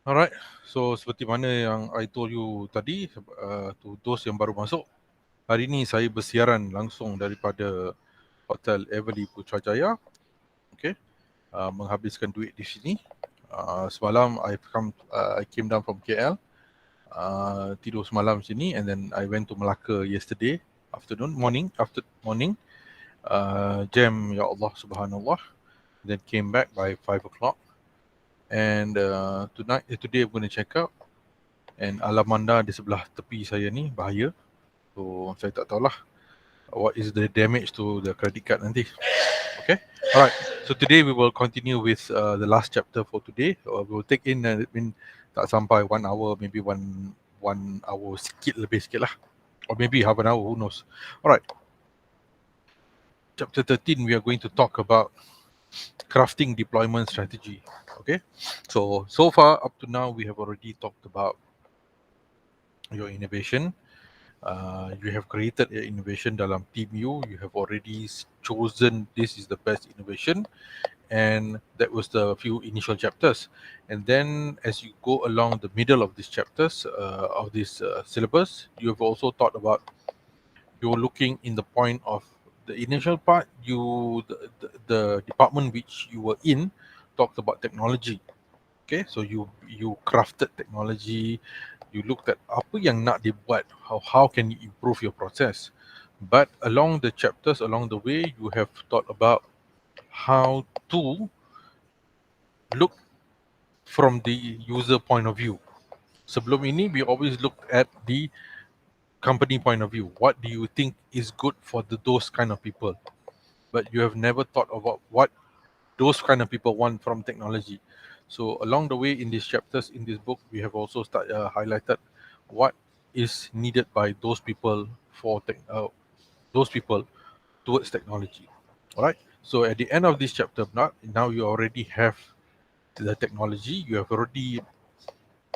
Alright, so seperti mana yang I told you tadi, to those yang baru masuk, hari ini saya bersiaran langsung daripada Hotel Everly Putrajaya. Okay, menghabiskan duit di sini. Semalam I came down from KL, tidur semalam sini, and then I went to Melaka yesterday morning, jam ya Allah subhanallah, then came back by 5 o'clock, and today I'm going to check out. And Alamanda di sebelah tepi saya ni bahaya. So saya tak tahulah what is the damage to the credit card nanti. Okay. Alright. So today we will continue with the last chapter for today. We will take in tak sampai 1 hour, maybe one hour lebih sikit lah. Or maybe half an hour, who knows. Alright. Chapter 13, we are going to talk about crafting deployment strategy. Okay. So far up to now, we have already talked about your innovation. You have created an innovation dalam team you have already chosen this is the best innovation, and that was the few initial chapters. And then as you go along the middle of these chapters of this syllabus, you have also thought about, you're looking in the point of the initial part, the department which you were in talked about technology. Okay, so you crafted technology, you looked at apa yang nak dibuat, how can you improve your process. But along the chapters, along the way, you have thought about how to look from the user point of view. Sebelum ini, we always looked at the company point of view. What do you think is good for those kind of people? But you have never thought about what those kind of people want from technology. So along the way in these chapters in this book, we have also highlighted what is needed by those people those people towards technology. All right. So at the end of this chapter, now you already have the technology. You have already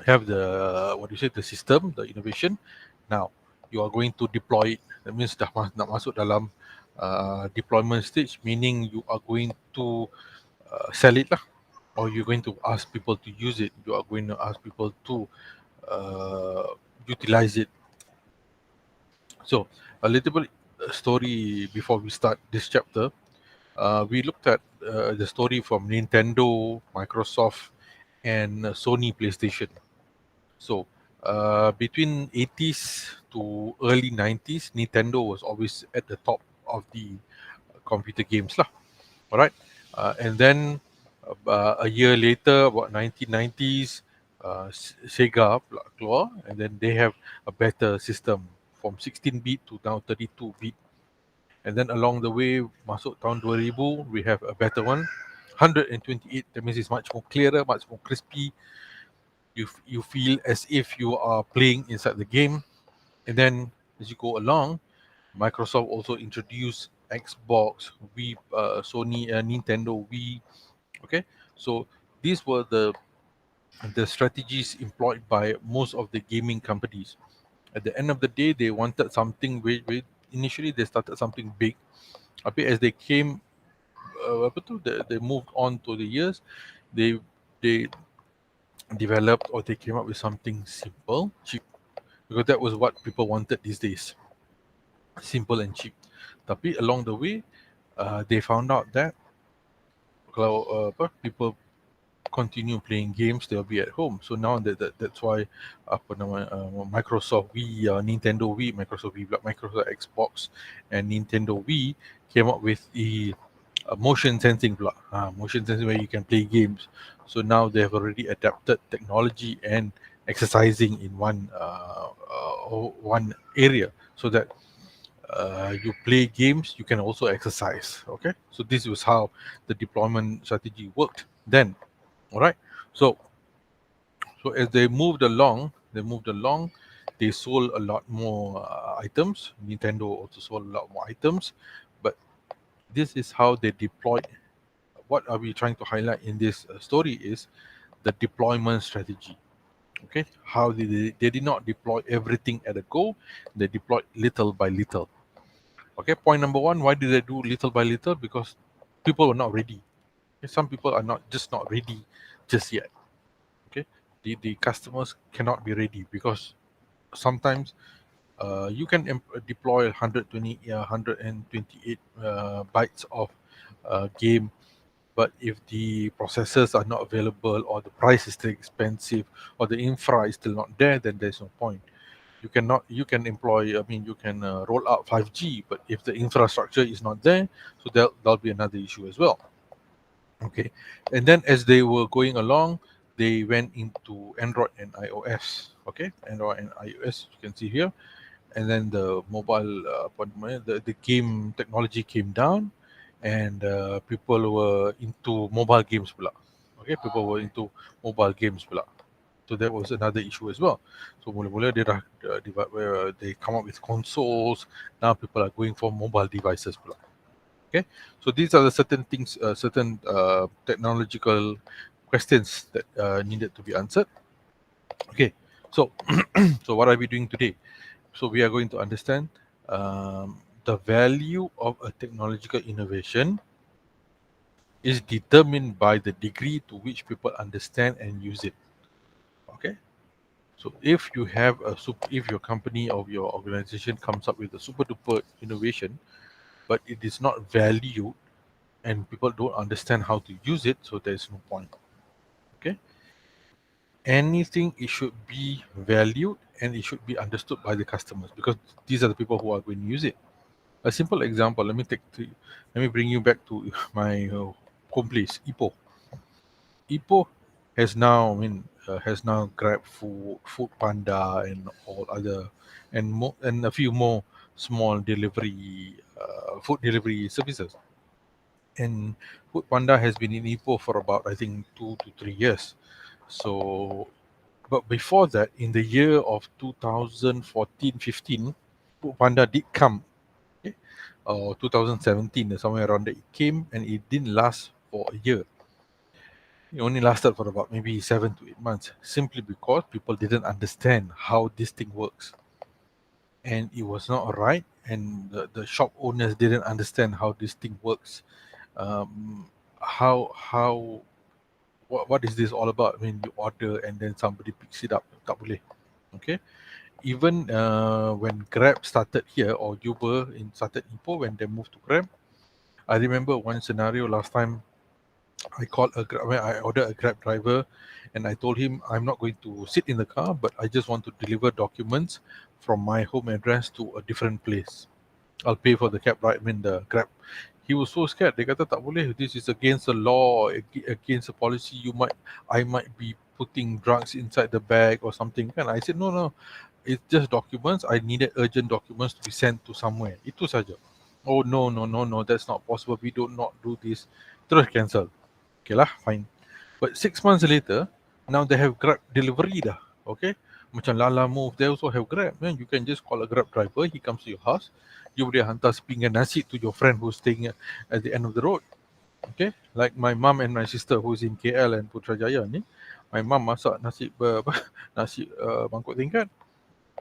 have the system, the innovation. Now you are going to deploy it. That means dah nak masuk dalam deployment stage, meaning you are going to sell it lah, or you're going to ask people to use it. You are going to ask people to utilize it. So a little bit story before we start this chapter. We looked at the story from Nintendo, Microsoft, and Sony PlayStation. So between 80s to early 90s, Nintendo was always at the top of the computer games lah. All right, and then a year later, about 1990s, Sega keluar, and then they have a better system from 16-bit to now 32-bit. And then along the way, masuk tahun 2000, we have a better one, 128. That means it's much more clearer, much more crispy. You feel as if you are playing inside the game. And then as you go along, Microsoft also introduced Xbox, Wii, Sony, Nintendo Wii. Okay, so these were the strategies employed by most of the gaming companies. At the end of the day, they wanted something initially they started something big. But as they came, they moved on to the years, they developed, or they came up with something simple, cheap, because that was what people wanted these days, simple and cheap. Tapi along the way, they found out that kalau people continue playing games, they'll be at home. So now that's why Microsoft Wii, Nintendo Wii, Microsoft Xbox, and Nintendo Wii came up with the motion sensing motion sensing where you can play games. So now they have already adapted technology and exercising in one area, so that you play games, you can also exercise. Okay, so this was how the deployment strategy worked then. All right. So as they moved along, they sold a lot more items. Nintendo also sold a lot more items, but this is how they deployed. What are we trying to highlight in this story is the deployment strategy. Okay, how they did not deploy everything at a go. They deployed little by little. Okay, point number one, why did they do little by little? Because people were not ready. Okay, some people are not ready just yet. Okay, the customers cannot be ready, because sometimes you can deploy 120 128 bytes of game, but if the processors are not available, or the price is still expensive, or the infra is still not there, then there's no point. You can employ, I mean, you can roll out 5G, but if the infrastructure is not there, so that'll be another issue as well. Okay, and then as they were going along, they went into Android and iOS. Okay, Android and iOS, you can see here. And then the mobile the game technology came down, and people were into mobile games pula. Okay, people were into mobile games pula. So that was another issue as well. So mula-mula dia dah where they come up with consoles. Now people are going for mobile devices pula. Okay, so these are the certain things, certain technological questions that needed to be answered. Okay, so so what are we doing today? So we are going to understand the value of a technological innovation is determined by the degree to which people understand and use it. Okay. So if you have if your company or your organization comes up with a super duper innovation, but it is not valued and people don't understand how to use it, so there is no point. Okay. Anything, it should be valued and it should be understood by the customers, because these are the people who are going to use it. A simple example, let me bring you back to my home place, Ipoh. Ipoh has now, has now Grab Food, Food Panda, and all other, and a few more small food delivery services. And Food Panda has been in Ipoh for about, I think, 2 to 3 years. So, but before that, in the year of 2014-15, Food Panda did come, okay, or 2017, somewhere around there. It came and it didn't last for a year. It only lasted for about maybe 7 to 8 months, simply because people didn't understand how this thing works. And it was not right, and the shop owners didn't understand how this thing works. How what is this all about? I mean, you order and then somebody picks it up. Tak boleh. Okay. Even when Grab started here, or Uber started Ipoh, when they moved to Grab, I remember one scenario last time. I ordered a Grab driver, and I told him I'm not going to sit in the car, but I just want to deliver documents from my home address to a different place. I'll pay for the cab ride, the Grab. He was so scared. Dia kata tak boleh. This is against the law, against the policy. I might be putting drugs inside the bag or something. And I said, no, it's just documents. I needed urgent documents to be sent to somewhere. Itu saja. Oh no, that's not possible. We do not do this. Terus cancel. Okay lah, fine. But 6 months later, now they have Grab delivery dah. Okay, macam Lala Move, they also have Grab. Man, you can just call a Grab driver. He comes to your house. You boleh hantar sepinggan nasi to your friend who's staying at the end of the road. Okay, like my mom and my sister who's in KL and Putrajaya ni, my mom masak nasi nasi mangkuk tingkat.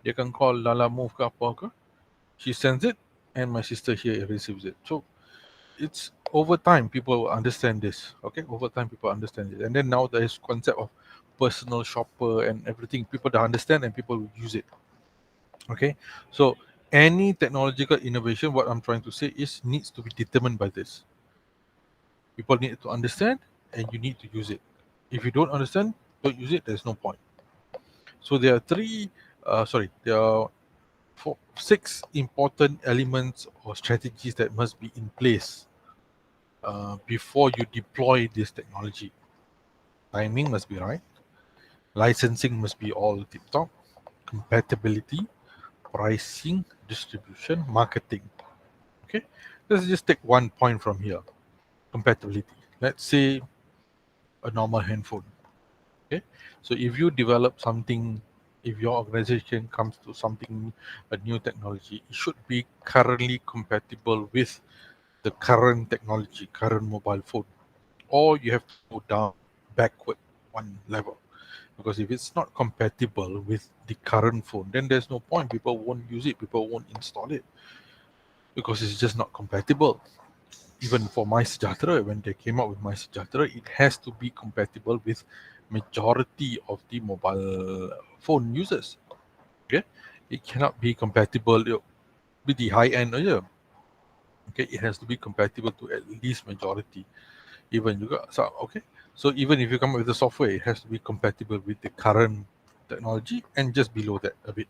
Dia can call Lala Move ke apa ke. She sends it, and my sister here receives it. So it's over time people will understand this. Okay, over time people understand it, and then now there is concept of personal shopper and everything. People that understand and people will use it. Okay, so any technological innovation, what I'm trying to say is, needs to be determined by this. People need to understand, and you need to use it. If you don't understand, don't use it, there's no point. So there are there are six important elements or strategies that must be in place before you deploy this technology. Timing must be right. Licensing must be all tip top. Compatibility, pricing, distribution, marketing. Okay, let's just take one point from here. Compatibility. Let's say a normal handphone. Okay, so if you develop something, if your organization comes to something, a new technology, it should be currently compatible with the current technology, current mobile phone. Or you have to go down backward one level, because if it's not compatible with the current phone, then there's no point. People won't use it, people won't install it, because it's just not compatible. Even for My Sejahtera, when they came out with My Sejahtera, it has to be compatible with majority of the mobile phone users. Okay, it cannot be compatible with the high end aja. Okay, it has to be compatible to at least majority. Even juga, so okay. So even if you come up with the software, it has to be compatible with the current technology and just below that a bit.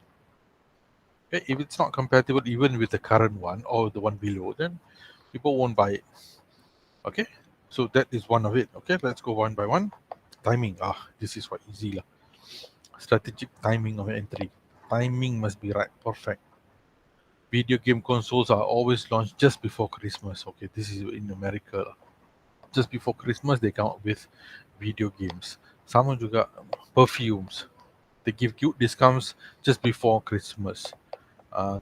Okay, if it's not compatible even with the current one or the one below, then people won't buy it. Okay, so that is one of it. Okay, let's go one by one. Timing. This is quite easy lah. Strategic timing of entry. Timing must be right, perfect. Video game consoles are always launched just before Christmas. Okay, this is in America lah. Just before Christmas, they come up with video games. Sama juga perfumes. They give cute discounts just before Christmas.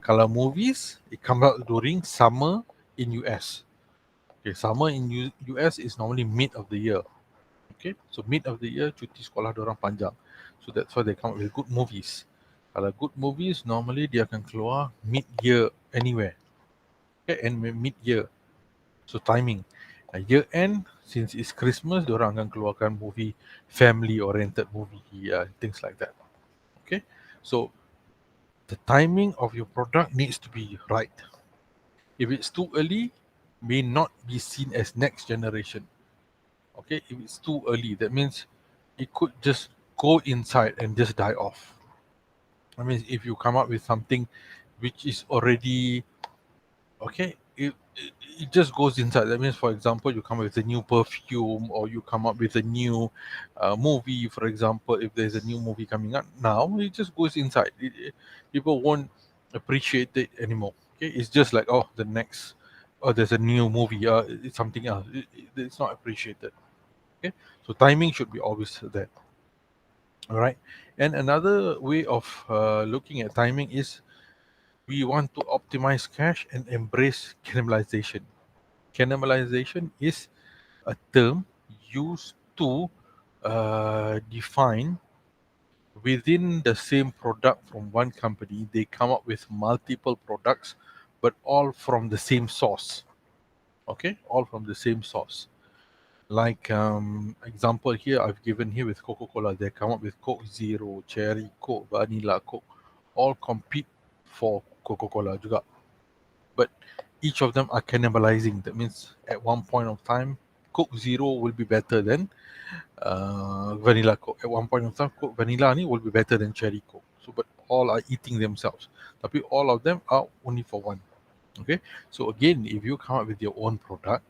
Kalau movies, it comes out during summer in US. Okay, summer in US is normally mid of the year. Okay, so mid of the year cuti sekolah diorang panjang. So that's why they come up with good movies. Kalau good movies, normally dia akan keluar mid-year anywhere. Okay, and mid-year. So timing. Year end, since it's Christmas, diorang akan keluarkan movie, family-oriented movie, things like that. Okay, so the timing of your product needs to be right. If it's too early, may not be seen as next generation. Okay, if it's too early, that means it could just go inside and just die off. I mean, if you come up with something which is already okay, it just goes inside. That means, for example, you come up with a new perfume or you come up with a new movie. For example, if there's a new movie coming out now, it just goes inside. People won't appreciate it anymore. Okay, it's just like, oh, the next, oh, there's a new movie. It's something else. It's not appreciated. Okay, so timing should be always there. All right, and another way of looking at timing is we want to optimize cash and embrace cannibalization. Cannibalization is a term used to define within the same product from one company, they come up with multiple products, but all from the same source. Okay, all from the same source. Like example here, I've given here with Coca-Cola, they come up with Coke Zero, Cherry Coke, Vanilla Coke, all compete for Coca-Cola juga. But each of them are cannibalizing. That means at one point of time, Coke Zero will be better than Vanilla Coke. At one point of time, Coke Vanilla ni will be better than Cherry Coke. So, but all are eating themselves. Tapi all of them are only for one. Okay. So again, if you come up with your own product,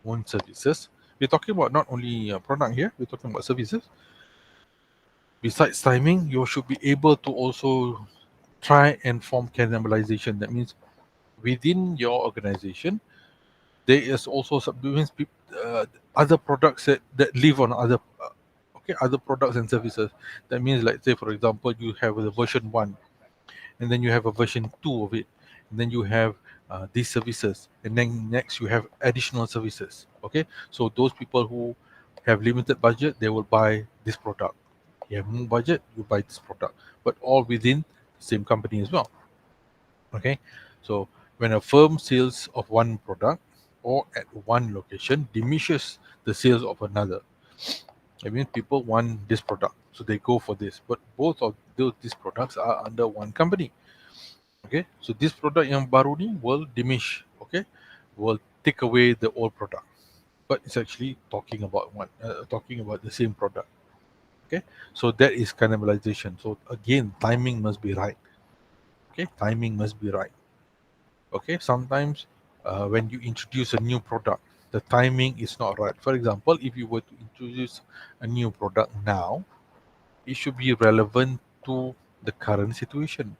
own services, we're talking about not only product here, we're talking about services. Besides timing, you should be able to also try and form cannibalization. That means within your organization, there is also other products that live on other products and services. That means, like, say for example, you have the version 1, and then you have a version 2 of it, and then you have these services, and then next you have additional services. Okay, so those people who have limited budget, they will buy this product. You have more budget, you buy this product, but all within the same company as well. Okay, so when a firm sales of one product or at one location diminishes the sales of another, I mean, people want this product, so they go for this, but both of these products are under one company. Okay, so this product yang baru ni will diminish. Okay, will take away the old product, but it's actually talking about the same product. Okay, so that is cannibalization. So again, timing must be right. Okay, timing must be right. Okay, sometimes when you introduce a new product, the timing is not right. For example, if you were to introduce a new product now, it should be relevant to the current situation.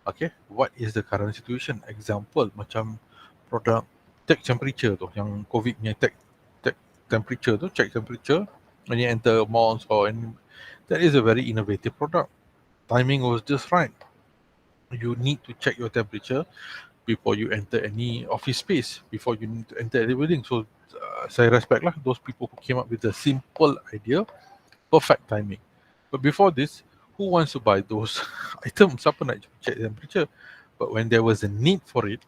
Okay, what is the current situation? Example, macam produk check temperature tu, yang COVID punya check temperature tu, check temperature when you enter malls or any, that is a very innovative product. Timing was just right. You need to check your temperature before you enter any office space, before you need to enter any building. So saya respect lah those people who came up with a simple idea, perfect timing. But before this, who wants to buy those items? Siapa nak check temperature? But when there was a need for it,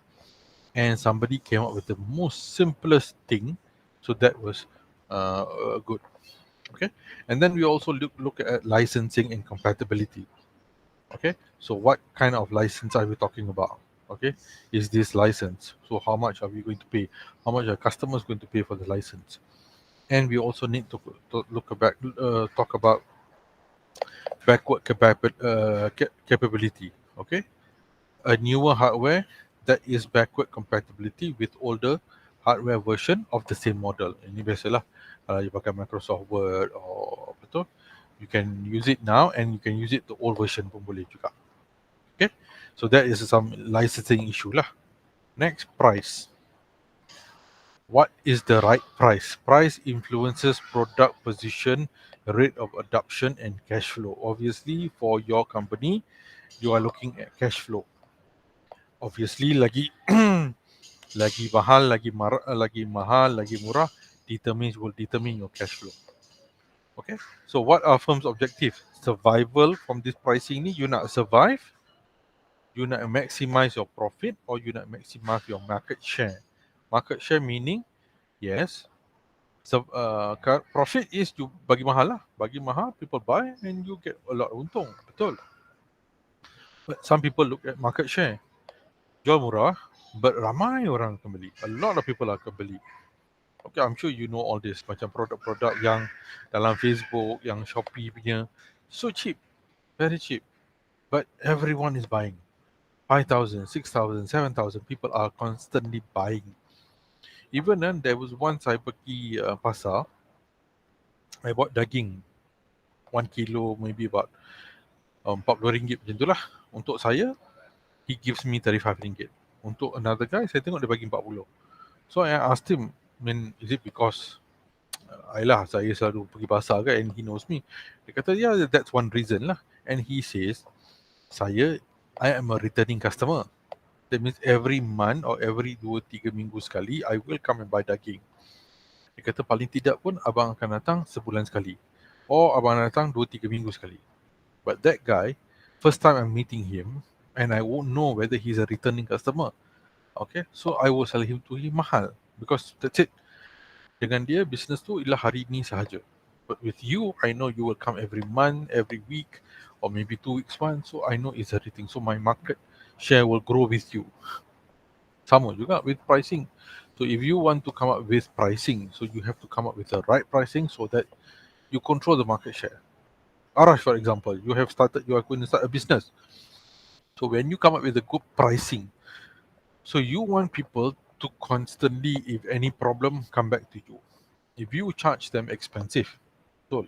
and somebody came up with the most simplest thing, so that was good. Okay, and then we also look at licensing and compatibility. Okay, so what kind of license are we talking about? Okay, is this license? So how much are we going to pay? How much are customers going to pay for the license? And we also need to talk about capability. Okay, a newer hardware that is backward compatibility with older hardware version of the same model. Ini biasalah kalau you pakai Microsoft Word or apa tu, you can use it now and you can use it the old version pun boleh juga. Okay, so that is some licensing issue lah. Next, price. What is the right price? Price influences product position, rate of adoption, and cash flow. Obviously, for your company, you are looking at cash flow. Obviously, lagi lagi mahal, lagi murah will determine your cash flow. Okay. So what are firm's objective? Survival from this pricing ni, you nak survive, you nak maximize your profit, or you nak maximize your market share. Market share meaning, yes, so profit is you bagi mahal lah. Bagi mahal, people buy and you get a lot of untung. Betul. But some people look at market share. Jual murah, but ramai orang akan beli. A lot of people akan beli. Okay, I'm sure you know all this. Macam produk-produk yang dalam Facebook, yang Shopee punya, so cheap, very cheap. But everyone is buying. 5,000, 6,000, 7,000 people are constantly buying. Even then, there was once I pergi pasar, I bought daging. 1 kilo maybe about RM40 macam tu lah. Untuk saya, he gives me RM35. Untuk another guy, saya tengok dia bagi 40. So I asked him, I mean, is it because saya selalu pergi pasar kan, and he knows me. Dia kata, yeah, that's one reason lah. And he says, I am a returning customer. That means every month or every 2-3 minggu sekali, I will come and buy daging. Dia kata, paling tidak pun abang akan datang sebulan sekali. Or abang datang 2-3 minggu sekali. But that guy, first time I'm meeting him, and I won't know whether he's a returning customer. Okay, so I will sell him to him mahal. Because that's it. Dengan dia, business tu ialah hari ni sahaja. But with you, I know you will come every month, every week, or maybe 2 weeks once. So I know it's everything. So my market share will grow with you. Sama juga with pricing. So if you want to come up with pricing, so you have to come up with the right pricing so that you control the market share. Arash, for example, you are going to start a business. So when you come up with a good pricing, so you want people to constantly, if any problem, come back to you. If you charge them expensive, so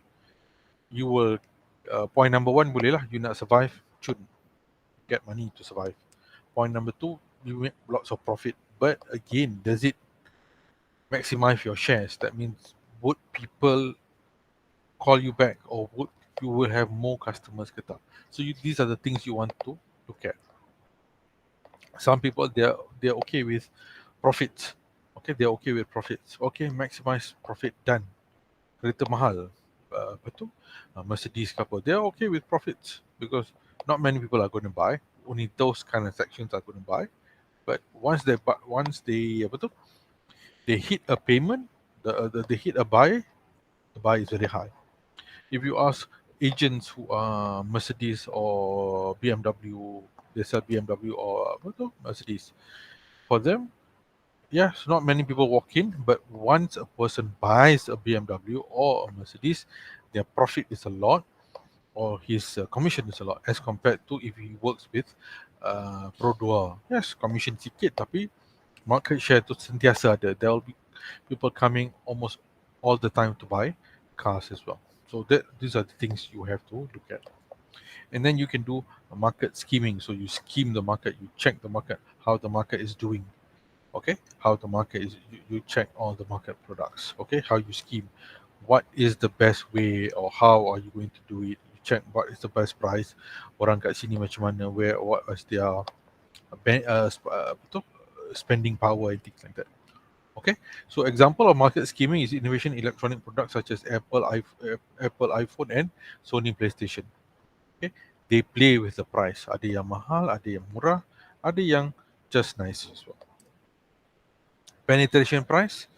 you will, point number one, boleh lah, you nak survive, should get money to survive. Point number two, you make lots of profit. But again, does it maximize your shares? That means, would people call you back, or would you will have more customers ke tak? So these are the things you want to look at. Some people, they're okay with profits. Okay, they're okay with profits. Okay, maximize profit, done. Kereta mahal, apa tu, Mercedes ke apa, they're okay with profits because not many people are going to buy. Only those kind of sections are going to buy. But once they apa tu, they hit a payment, they hit a buy, the buy is very high. If you ask agents who are Mercedes or BMW, they sell BMW or apa tu, Mercedes. For them, yes, not many people walk in, but once a person buys a BMW or a Mercedes, their profit is a lot, or his commission is a lot, as compared to if he works with Pro 2. Yes, commission sikit, tapi market share tu sentiasa ada. There will be people coming almost all the time to buy cars as well. So these are the things you have to look at. And then you can do market scheming. So you scheme the market, you check the market, how the market is doing. Okay, how the market is, you check all the market products. Okay, how you scheme, what is the best way, or how are you going to do it. You check what is the best price, orang kat sini macam mana, what is their spending power and things like that. Okay, so example of market scheming is innovation electronic products such as Apple iPhone and Sony PlayStation. Okay, they play with the price. Ada yang mahal, ada yang murah, ada yang just nice as well. Penetration price,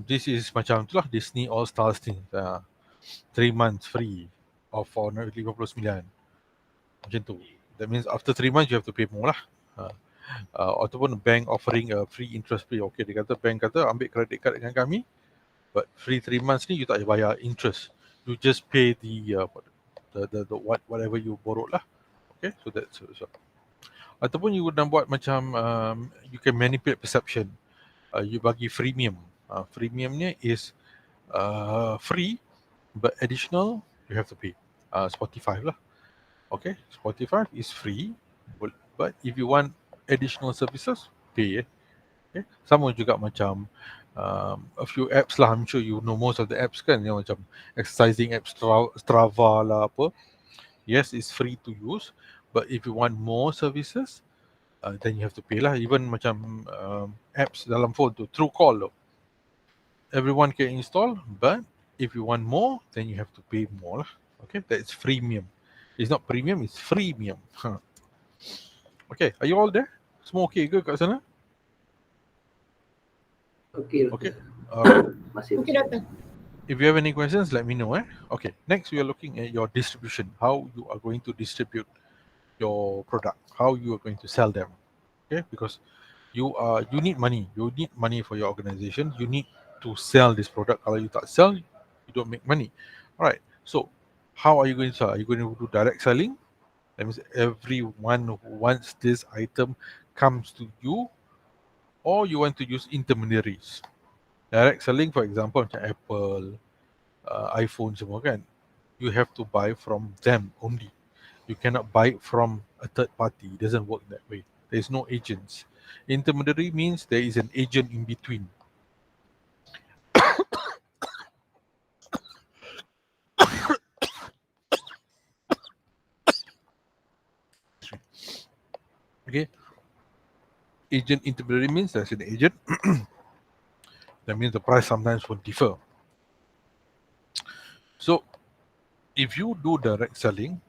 This is macam tu lah, Disney All Stars thing. 3 months free of 459 macam tu. That means after 3 months you have to pay more lah. Ataupun bank offering a free interest free. Okay, dia kata bank kata ambil credit card dengan kami, but free 3 months ni you tak payah bayar interest. You just pay the whatever you borrowed lah. Okay, so that's so. Ataupun you nak buat macam you can manipulate perception. You bagi freemium. Freemiumnya is free but additional you have to pay. Spotify lah. Okay, Spotify is free, but if you want additional services, pay. Okay, sama juga macam a few apps lah. I'm sure you know most of the apps kan, yang macam exercising apps, Strava lah apa. Yes, it's free to use, but if you want more services, then you have to pay lah. Even macam apps dalam phone tu, Truecaller, everyone can install, but if you want more, then you have to pay more lah. Okay, that's freemium. It's not premium, it's freemium. Okay, are you all there? Semua okay ke kat sana? Okay. Okay. Masih. Okay, Doctor. If you have any questions, let me know. Okay. Next, we are looking at your distribution. How you are going to distribute your product. How you are going to sell them. Okay, because you need money. You need money for your organization. You need to sell this product. Kalau you tak sell, you don't make money. All right. So, how are you going to sell? Are you going to do direct selling? That means everyone who wants this item comes to you, or you want to use intermediaries. Direct selling, for example, macam Apple, iPhone semua kan, you have to buy from them only. You cannot buy from a third party. It doesn't work that way. There is no agents. Intermediary means there is an agent in between. Okay. Agent intermediary means there's an agent. That means the price sometimes will differ. So, if you do direct selling,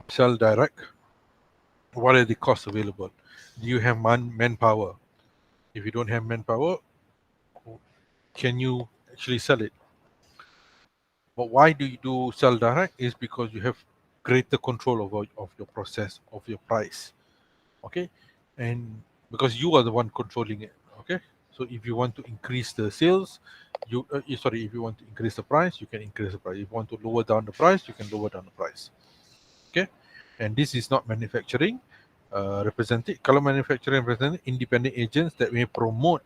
sell direct, what are the costs available? Do you have manpower? If you don't have manpower, can you actually sell it? But why do you do sell direct? Is because you have greater control of your process, of your price. Okay, and because you are the one controlling it. Okay, so if you want to increase the sales, if you want to increase the price, you can increase the price. If you want to lower down the price, you can lower down the price. Okay, and this is not manufacturing represented. Kalau manufacturing represented, independent agents that may promote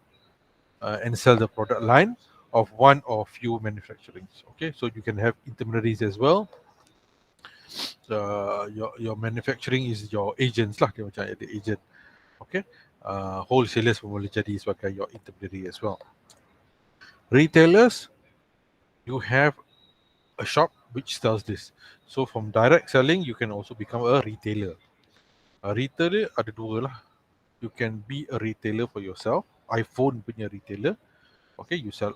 and sell the product line of one or few manufacturings. Okay, so you can have intermediaries as well. Your manufacturing is your agents lah, dia macam ada agent. Okay, wholesalers boleh jadi sebagai your intermediary as well. Retailers, you have a shop which sells this. So from direct selling, you can also become a retailer. A retailer ada dua lah. You can be a retailer for yourself. iPhone punya retailer. Okay, you sell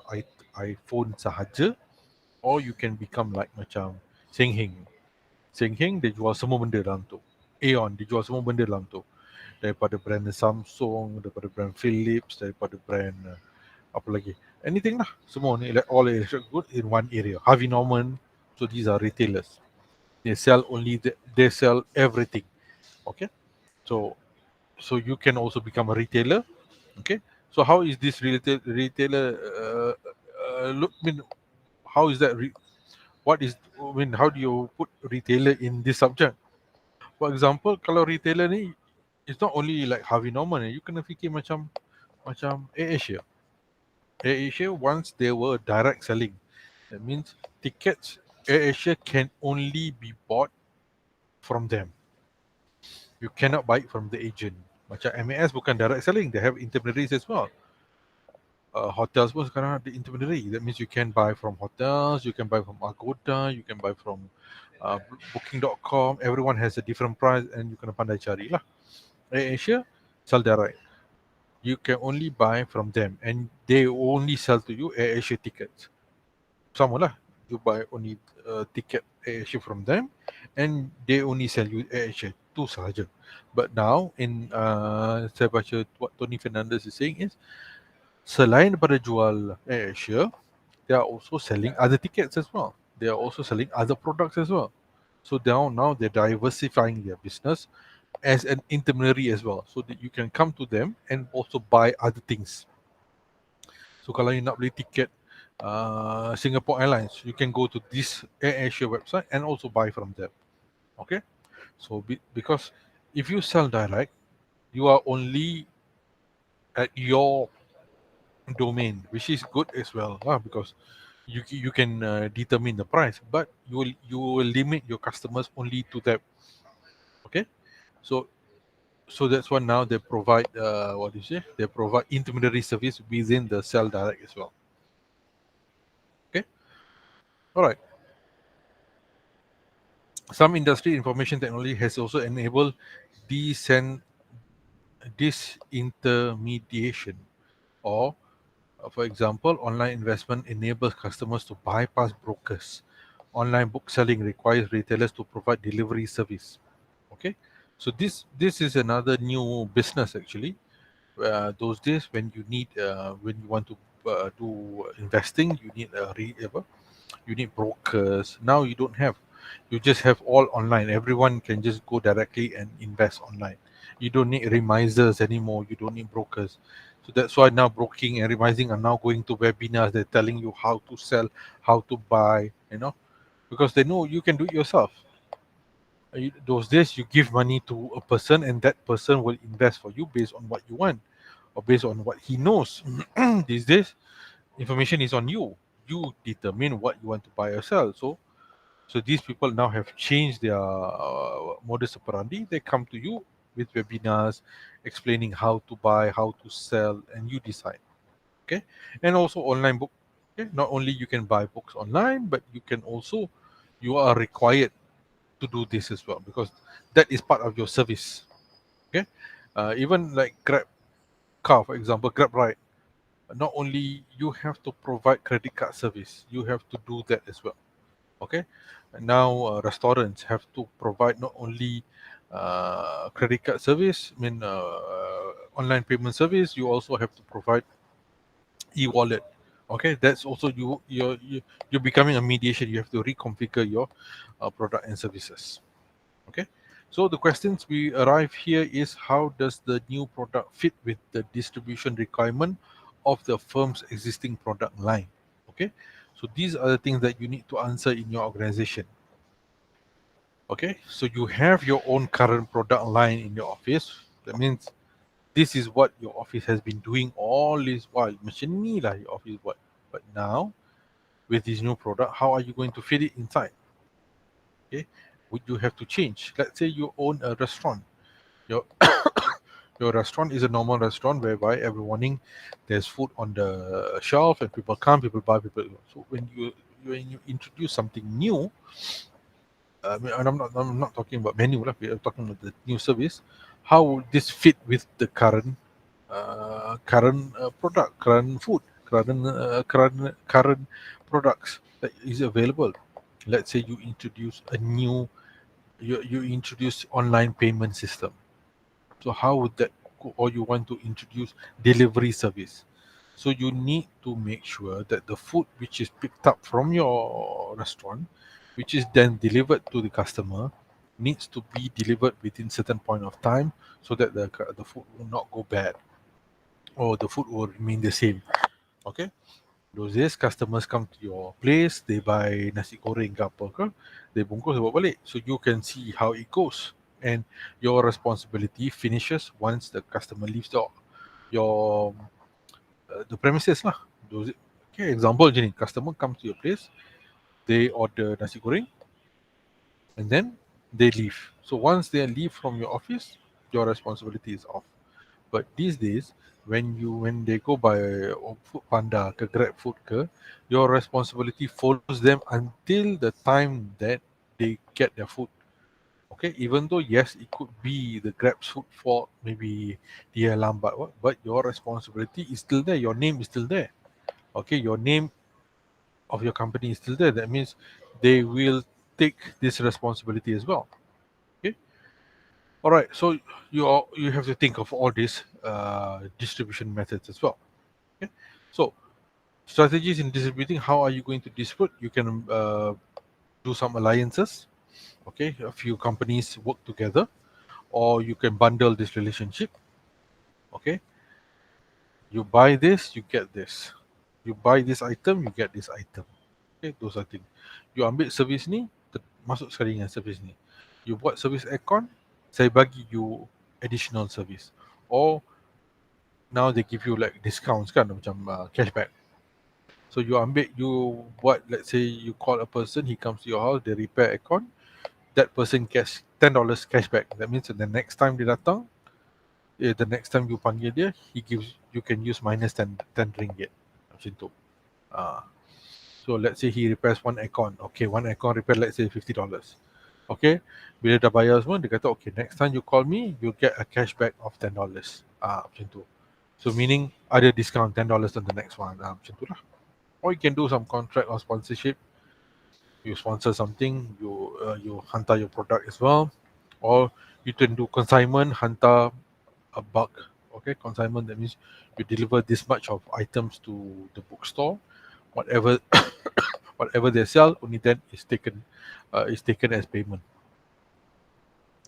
iPhone sahaja, or you can become like macam Seng Heng. Seng Heng dia jual semua benda dalam tu. Aeon dia jual semua benda dalam tu. Daripada brand Samsung, daripada brand Philips, daripada brand apa lagi, anything lah, semua ni all electric good in one area. Harvey Norman, so these are retailers. They sell they sell everything. Okay, so you can also become a retailer. Okay, so how is this retailer look? How is that? How do you put retailer in this subject? For example, kalau retailer ni, it's not only like Harvey Norman. You kena fikir macam AirAsia. AirAsia, once they were direct selling, that means tickets AirAsia can only be bought from them. You cannot buy it from the agent. Macam MAS bukan direct selling, they have intermediaries as well. Hotels pun sekarang ada intermediary. That means you can buy from hotels, you can buy from Agoda, you can buy from booking.com. Everyone has a different price and you kena pandai cari lah. AirAsia sell direct. You can only buy from them and they only sell to you AirAsia tickets. Sama lah, you buy only ticket AirAsia from them and they only sell you AirAsia. Tu sahaja. But now in saya baca what Tony Fernandez is saying is Selain daripada jual AirAsia, they are also selling other tickets as well. They are also selling other products as well. So now they're diversifying their business as an intermediary as well, so that you can come to them and also buy other things. So kalau you nak beli tiket Singapore Airlines, you can go to this AirAsia website and also buy from them. Okay, so because if you sell direct, you are only at your domain, which is good as well, because you can determine the price, but you will limit your customers only to that. Okay, so that's why now they provide what do you say? They provide intermediary service within the sell direct as well. Okay, all right. Some industry information technology has also enabled decent disintermediation, or for example, online investment enables customers to bypass brokers. Online book selling requires retailers to provide delivery service. Okay, so this is another new business actually. Those days when you want to do investing, you need you need brokers. Now you don't have. You just have all online. Everyone can just go directly and invest online. You don't need remisers anymore. You don't need brokers. So that's why now broking and remising are now going to webinars. They're telling you how to sell, how to buy, because they know you can do it yourself. Those days, you give money to a person and that person will invest for you based on what you want or based on what he knows. These days, information is on you. You determine what you want to buy or sell. So these people now have changed their modus operandi. They come to you with webinars explaining how to buy, how to sell, and you decide. Okay, and also online book. Okay, not only you can buy books online, but you are required to do this as well, because that is part of your service. Okay, even like Grab car, for example, Grab ride. Not only you have to provide credit card service, you have to do that as well. Okay, and now restaurants have to provide not only credit card service, online payment service. You also have to provide e-wallet. Okay, that's also you're becoming a mediation. You have to reconfigure your product and services. Okay, so the questions we arrive here is, how does the new product fit with the distribution requirement of the firm's existing product line? Okay, so these are the things that you need to answer in your organization. Okay, so you have your own current product line in your office. That means this is what your office has been doing all this while. Macam ni lah your office buat. But now, with this new product, how are you going to fit it inside? Okay, would you have to change? Let's say you own a restaurant. Your your restaurant is a normal restaurant whereby every morning there's food on the shelf and people come, people buy, people go. So when you introduce something new, and I'm not talking about menu lah. We are talking about the new service. How would this fit with the current product, current food, current products that is available? Let's say you introduce online payment system. So how would that go? Or you want to introduce delivery service? So you need to make sure that the food which is picked up from your restaurant, which is then delivered to the customer, needs to be delivered within certain point of time, so that the food will not go bad, or the food will remain the same. Okay. Those days, customers come to your place, they buy nasi goreng ke apa ke, they bungkus, they bawa balik. So you can see how it goes. And your responsibility finishes once the customer leaves the premises lah. Okay, example je ni, customer comes to your place, they order nasi goreng, and then they leave. So once they leave from your office, your responsibility is off. But these days, when they go by Food Panda ke Grab Food ke, your responsibility follows them until the time that they get their food. Okay, even though yes, it could be the Grab's food fault, maybe dia lambat, but your responsibility is still there. Your name is still there. Okay, your name of your company is still there. That means they will take this responsibility as well. Okay, all right. So you have to think of all these distribution methods as well. Okay? So strategies in distributing, how are you going to distribute? You can do some alliances. Okay, a few companies work together, or you can bundle this relationship. Okay, you buy this, you get this. You buy this item, you get this item. Okay, those are things. You ambil servis ni, masuk sekali dengan servis ni. You buat servis aircon, saya bagi you additional service. Or now they give you like discounts kan, macam cashback. So you ambil, you buat, let's say you call a person, he comes to your house, they repair aircon, that person gets $10 cashback. That means the next time dia datang, the next time you panggil dia, he gives, you can use minus 10 ringgit. Macam tu. Ah. So let's say he repairs one aircon. Okay, one aircon repair, let's say $50. Okay, bila dah bayar semua, dia kata, okay, next time you call me, you get a cashback of $10. Macam tu. So meaning ada discount $10 on the next one. Macam tu lah. Or you can do some contract or sponsorship. You sponsor something, you hantar your product as well. Or you can do consignment, hantar a bulk. Okay, consignment, that means you deliver this much of items to the bookstore. Whatever whatever they sell, only then is taken as payment.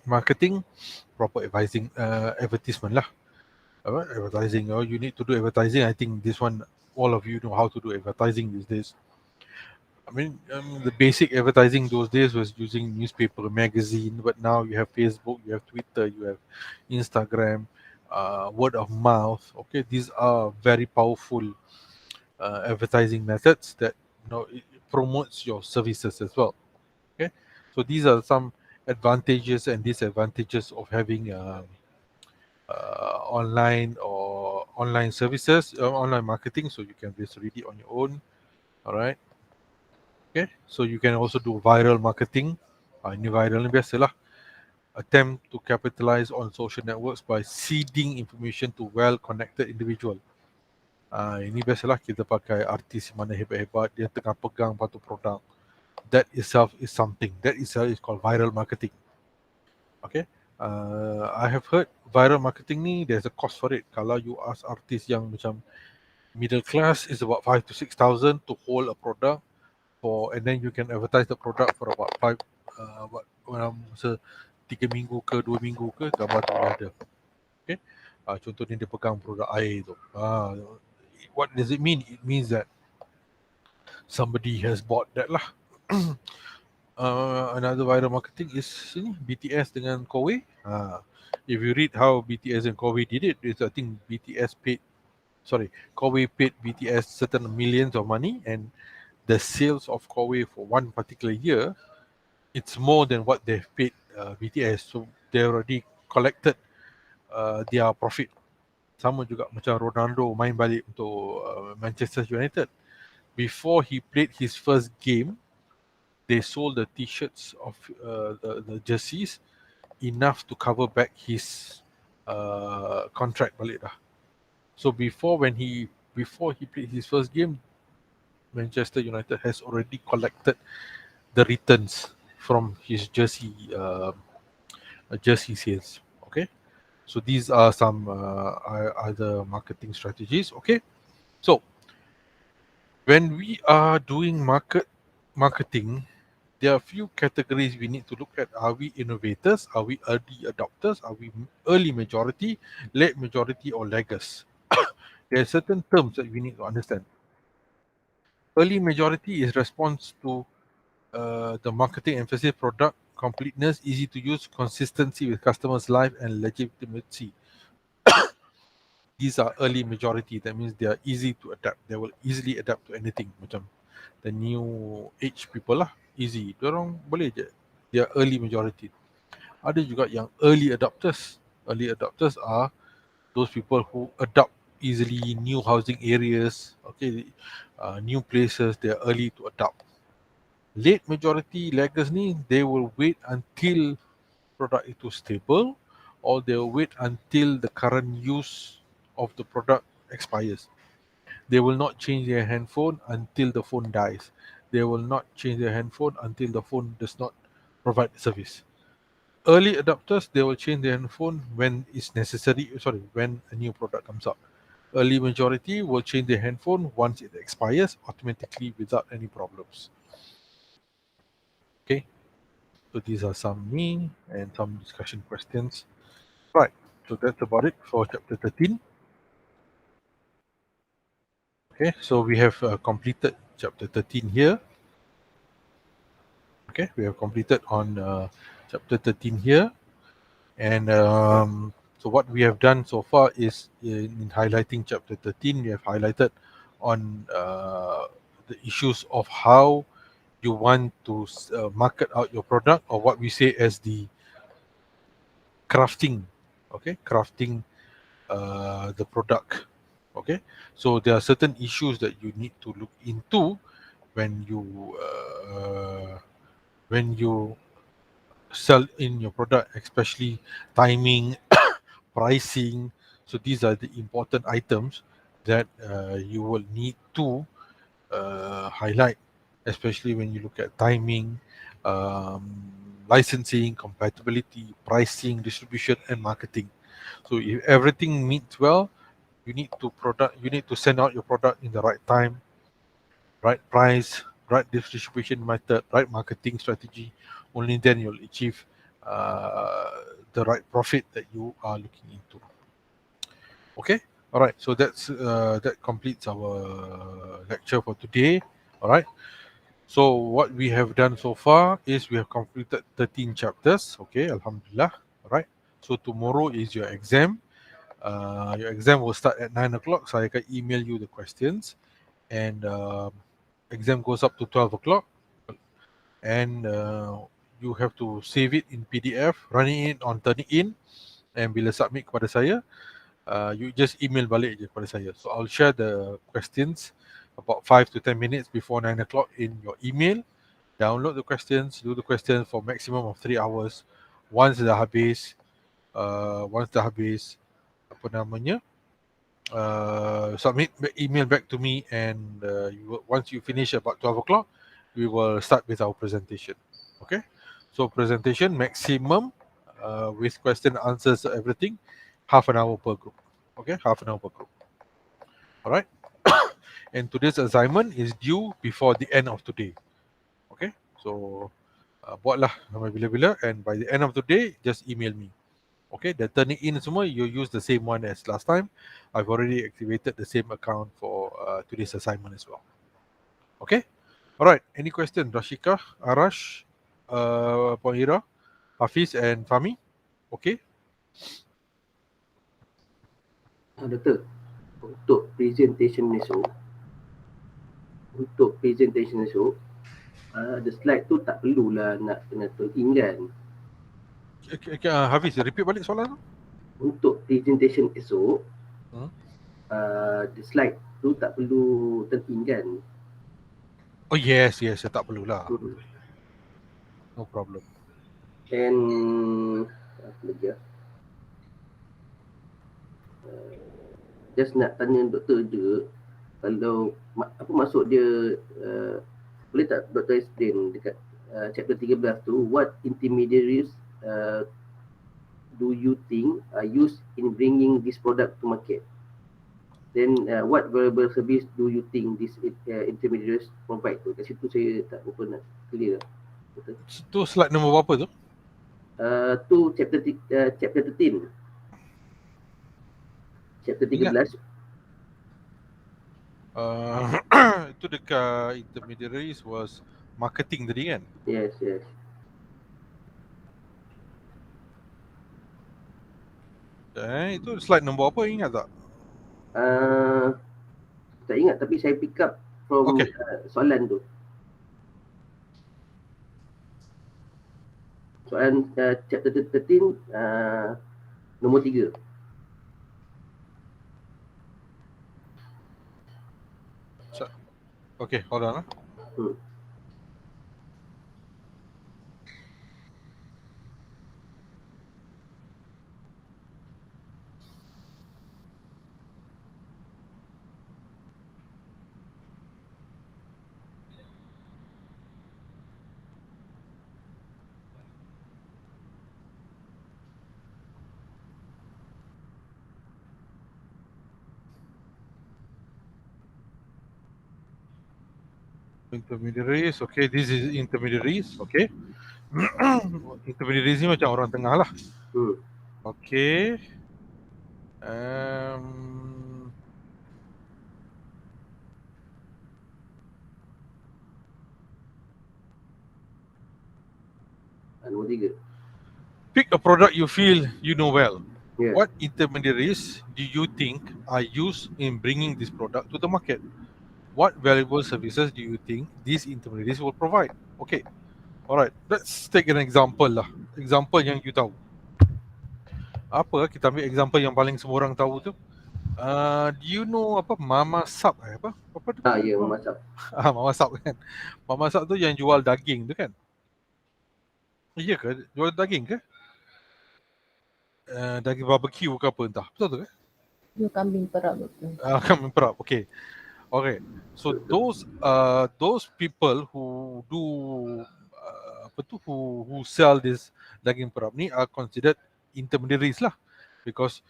Marketing, proper advising, advertisement lah. Alright, advertising. Oh, you need to do advertising. I think this one, all of you know how to do advertising these days. I mean, the basic advertising those days was using newspaper, magazine, but now you have Facebook, you have Twitter, you have Instagram, word of mouth. Okay, these are very powerful advertising methods that, it promotes your services as well. Okay, so these are some advantages and disadvantages of having online services, online marketing. So you can just read it on your own. All right. Okay, so you can also do viral marketing. Ini viral ni biasalah. Attempt to capitalize on social networks by seeding information to well-connected individual. Ini biasalah, kita pakai artis mana hebat-hebat, dia tengah pegang satu produk. That itself is something. That itself is called viral marketing. Okay. I have heard viral marketing ni, there's a cost for it. Kalau you ask artis yang macam middle class, is about 5 to 6,000 to hold a product for, and then you can advertise the product for about 5, masa 3 minggu ke 2 minggu ke, gambar tu dah ada. Okay. Contohnya dia pegang produk air tu. What does it mean? It means that somebody has bought that lah. Another viral marketing is ini BTS dengan CAWANGAN. If you read how BTS and CAWANGAN did it, I think CAWANGAN paid BTS certain millions of money, and the sales of CAWANGAN for one particular year, it's more than what they've paid BTS. So they already collected their profit. Sama juga macam Ronaldo main balik untuk Manchester United. Before he played his first game, they sold the t-shirts of the jerseys enough to cover back his contract balik dah. So before he played his first game, Manchester United has already collected the returns from his jersey sales. Okay, so these are some other marketing strategies. Okay, so when we are doing marketing, there are a few categories we need to look at. Are we innovators? Are we early adopters? Are we early majority, late majority, or laggers? There are certain terms that we need to understand. Early majority is response to the marketing emphasis, product completeness, easy to use, consistency with customers' life, and legitimacy. These are early majority. That means they are easy to adapt. They will easily adapt to anything. Macam the new age people lah, easy. Diorang boleh je. They are early majority. Ada juga yang early adopters. Early adopters are those people who adopt easily new housing areas, okay, new places. They are early to adopt. Late majority laggers ni, they will wait until product itu stable, or they will wait until the current use of the product expires. They will not change their handphone until the phone dies. They will not change their handphone until the phone does not provide service. Early adopters, they will change their handphone when it's necessary. When a new product comes out. Early majority will change their handphone once it expires automatically without any problems. Okay, so these are some me and some discussion questions. Right, so that's about it for chapter 13. Okay, so we have completed chapter 13 here. Okay, we have completed on chapter 13 here. And so what we have done so far is in highlighting chapter 13, we have highlighted on the issues of how you want to market out your product, or what we say as the crafting. Okay, crafting the product. Okay, so there are certain issues that you need to look into when you sell in your product, especially timing, pricing. So these are the important items that you will need to highlight, especially when you look at timing, licensing, compatibility, pricing, distribution, and marketing. So if everything meets well, you need to send out your product in the right time, right price, right distribution method, right marketing strategy. Only then you'll achieve the right profit that you are looking into. Okay, all right. So that completes our lecture for today. All right. So what we have done so far is we have completed 13 chapters. Okay, Alhamdulillah. All right. So tomorrow is your exam. Your exam will start at 9 o'clock. So I can email you the questions, and exam goes up to 12 o'clock, and you have to save it in PDF, running it on Turnitin, and bila submit kepada saya, you just email balik je kepada saya. So I'll share the questions about 5 to 10 minutes before 9 o'clock in your email. Download the questions, do the questions for maximum of 3 hours. Once dah habis, apa namanya, submit email back to me, and once you finish about 12 o'clock, we will start with our presentation. Okay, so presentation maximum with question answers, everything, half an hour per group. Okay, half an hour per group. All right. And today's assignment is due before the end of today. Okay, so buatlah sampai bila-bila, and by the end of the day just email me. Okay, the turning in semua, you use the same one as last time. I've already activated the same account for today's assignment as well. Okay, all right. Any question, Rashika, Arash, Pohira, Hafiz, and Fami? Okay. Doktor, untuk presentation esok, the slide tu tak perlulah nak kena tune in kan. Hafiz, repeat balik soalan tu. Untuk presentation esok, Hmm? the slide tu tak perlu tune in kan. Oh yes, tak perlulah. Hmm. No problem. And apa lagi ah? Just nak tanya doktor je, kalau apa maksud dia, boleh tak doktor explain dekat chapter 13 tu, what intermediaries do you think are used in bringing this product to market? Then what variable service do you think this intermediaries provide tu? Kat situ saya tak berapa nak clear. Betul? Tu slide nombor berapa tu? Tu chapter 13. Chapter Ingat 13. itu dekat intermediaries was marketing tadi kan? Yes, yes. Itu slide nombor apa, ingat tak? Tak ingat, tapi saya pick up from Okay. soalan tu. Soalan chapter 13 nombor 3. Okay, hold on. Hmm. Intermediaries. Okay, this is intermediaries. Okay. Intermediaries ni macam orang tengah lah. Hmm. Okay. Um, Nombor 3. Pick a product you feel you know well. Ya. What intermediaries do you think are used in bringing this product to the market? What valuable services do you think these intermediaries will provide? Okay, alright. Let's take an example lah. Example yang you tahu. Apa? Kita ambil example yang paling semua orang tahu tu. Do you know apa Mama Sub apa? Apa tu? Ya, memasak. Mama Sub kan. Mama Sub tu yang jual daging tu kan? Iya ke? Jual daging ke? Daging barbecue ke apa entah. Betul tu ke? Dia kambing perap betul. Kambing perap. Okay. Okay. So those people who do apa tu who sell this daging perap ni are considered intermediaries lah, because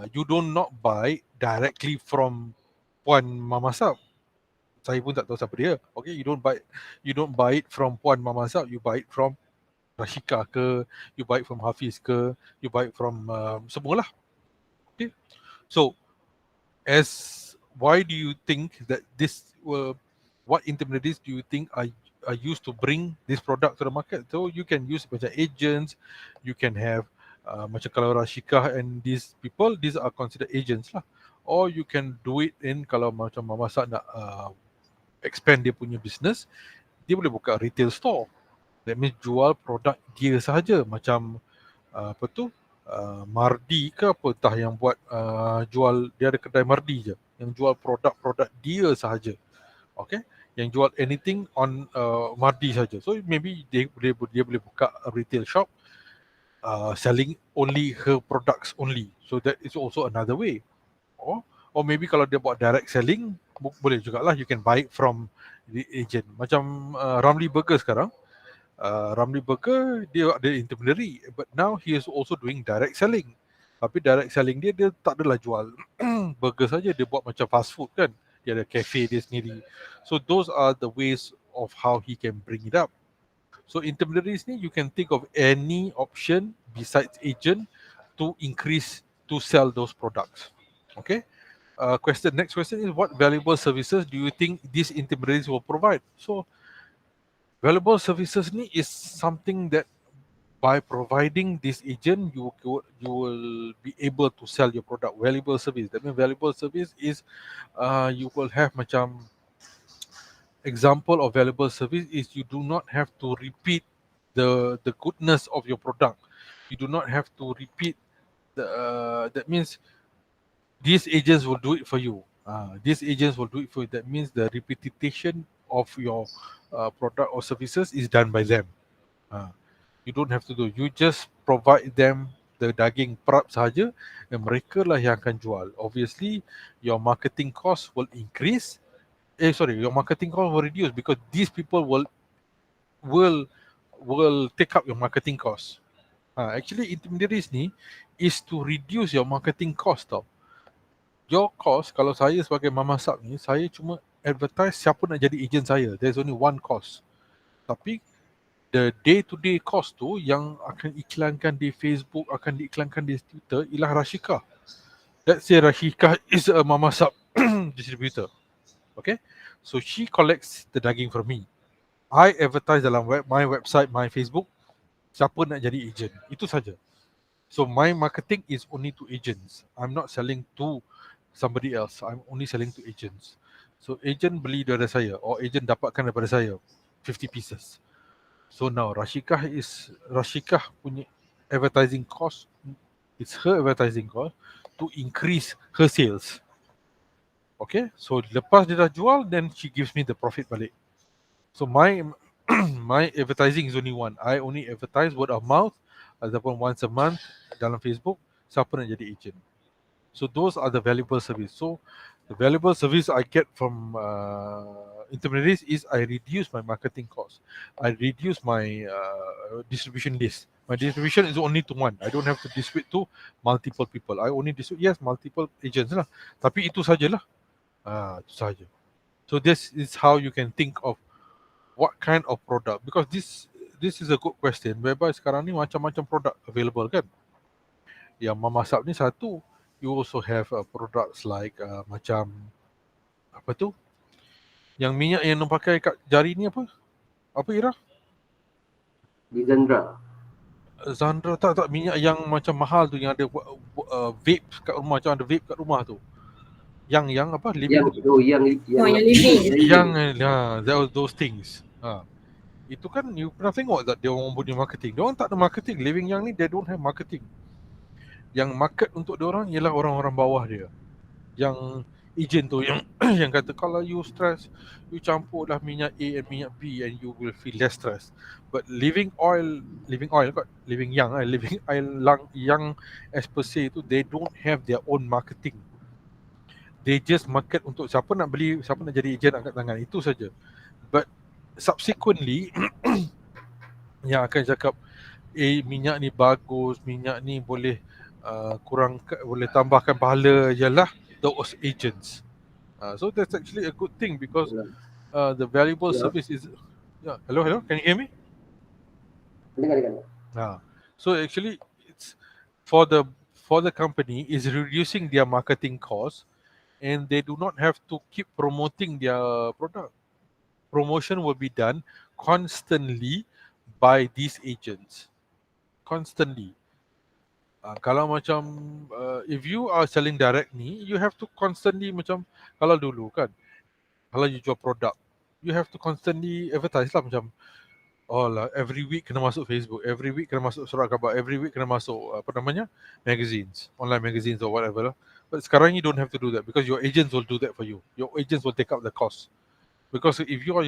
you do not buy directly from Puan Mama Sab. Saya pun tak tahu siapa dia. Okay, you don't buy it from Puan Mama Sab. You buy it from Rashika ke, you buy it from Hafiz ke, you buy it from semualah. Okay, so why do you think that what intermediaries do you think are used to bring this product to the market? So you can use macam agents, you can have macam kalau Rashika and these people, these are considered agents lah. Or you can do it in, kalau macam Mama Sat nak expand dia punya business, dia boleh buka retail store. That means jual produk dia sahaja, macam apa tu, Mardi ke apa entah yang buat jual, dia ada kedai Mardi je yang jual produk-produk dia sahaja. Okay, yang jual anything on Mardi sahaja. So maybe dia boleh buka a retail shop selling only her products only. So that is also another way. Or maybe kalau dia buat direct selling, boleh jugalah, you can buy it from the agent. Macam Ramli Burger sekarang, Ramli Burger dia ada intermediary, but now he is also doing direct selling. Tapi direct selling dia tak adalah jual burger saja, dia buat macam fast food kan. Dia ada cafe dia sendiri. So those are the ways of how he can bring it up. So intermediaries ni, you can think of any option besides agent to sell those products. Okay. Next question is, what valuable services do you think these intermediaries will provide? So valuable services ni is something that by providing this agent, you will be able to sell your product. Valuable service, that means valuable service is you will have macam, example of valuable service is you do not have to repeat the goodness of your product. You do not have to repeat that means these agents will do it for you. These agents will do it for you. That means the repetition of your product or services is done by them. You don't have to do. You just provide them the daging perap sahaja, dan mereka lah yang akan jual. Obviously, your marketing cost will increase. Your marketing cost will reduce because these people will take up your marketing cost. Actually, intermediaries ni is to reduce your marketing cost tau. Your cost, kalau saya sebagai Mama Sab ni, saya cuma advertise siapa nak jadi agent saya. There's only one cost. Tapi the day-to-day cost tu yang akan iklankan di Facebook, akan diiklankan di Twitter, ialah Rashika. Let's say Rashika is a Mama Sab distributor. Okay, so she collects the daging from me. I advertise dalam my website, my Facebook, siapa nak jadi agent. Itu saja. So my marketing is only to agents. I'm not selling to somebody else. I'm only selling to agents. So agent beli daripada saya, or agent dapatkan daripada saya 50 pieces. So now Rashika punya advertising cost, it's her advertising cost to increase her sales. Okay, so lepas dia dah jual, then she gives me the profit balik. So my my advertising is only one. I only advertise word of mouth ataupun once a month dalam Facebook, siapa nak jadi agent. So those are the valuable service. So the valuable service I get from intermediaries is I reduce my marketing cost. I reduce my distribution list. My distribution is only to one. I don't have to distribute to multiple people. I only distribute, yes, multiple agents lah. Tapi itu sajalah. Itu saja. So this is how you can think of what kind of product? Because this is a good question, whereby sekarang ni macam-macam produk available kan. Yang memasak ni satu, you also have products like macam apa tu? Yang minyak yang nak pakai kat jari ni apa? Apa Ira? Lisandra. Zandra tak minyak yang macam mahal tu, yang ada vape kat rumah, macam ada vape kat rumah tu. Yang apa? Living yang living. those things. Itu kan you pernah tengok tak dia orang punya marketing. Dia orang tak ada marketing. Living yang ni they don't have marketing. Yang market untuk dia orang ialah orang-orang bawah dia. Yang ejen tu yang yang kata kalau you stress, you campurlah minyak A and minyak B and you will feel less stress. But living oil kot, living yang as per se tu, they don't have their own marketing. They just market untuk siapa nak beli, siapa nak jadi ejen angkat tangan, itu saja. But subsequently yang akan cakap minyak ni bagus, minyak ni boleh boleh tambahkan pahala ialah those agents. So that's actually a good thing because the valuable service is hello, can you hear me? Dengar. So actually it's for the company is reducing their marketing costs, and they do not have to keep promoting their product. Promotion will be done constantly by these agents. Constantly. Kalau macam if you are selling direct ni, you have to constantly macam kalau dulu kan, kalau you jual produk, you have to constantly advertise lah, macam every week kena masuk Facebook, every week kena masuk surat khabar, every week kena masuk magazines, online magazines or whatever lah. But sekarang you don't have to do that because your agents will do that for you. Your agents will take up the cost. Because if you are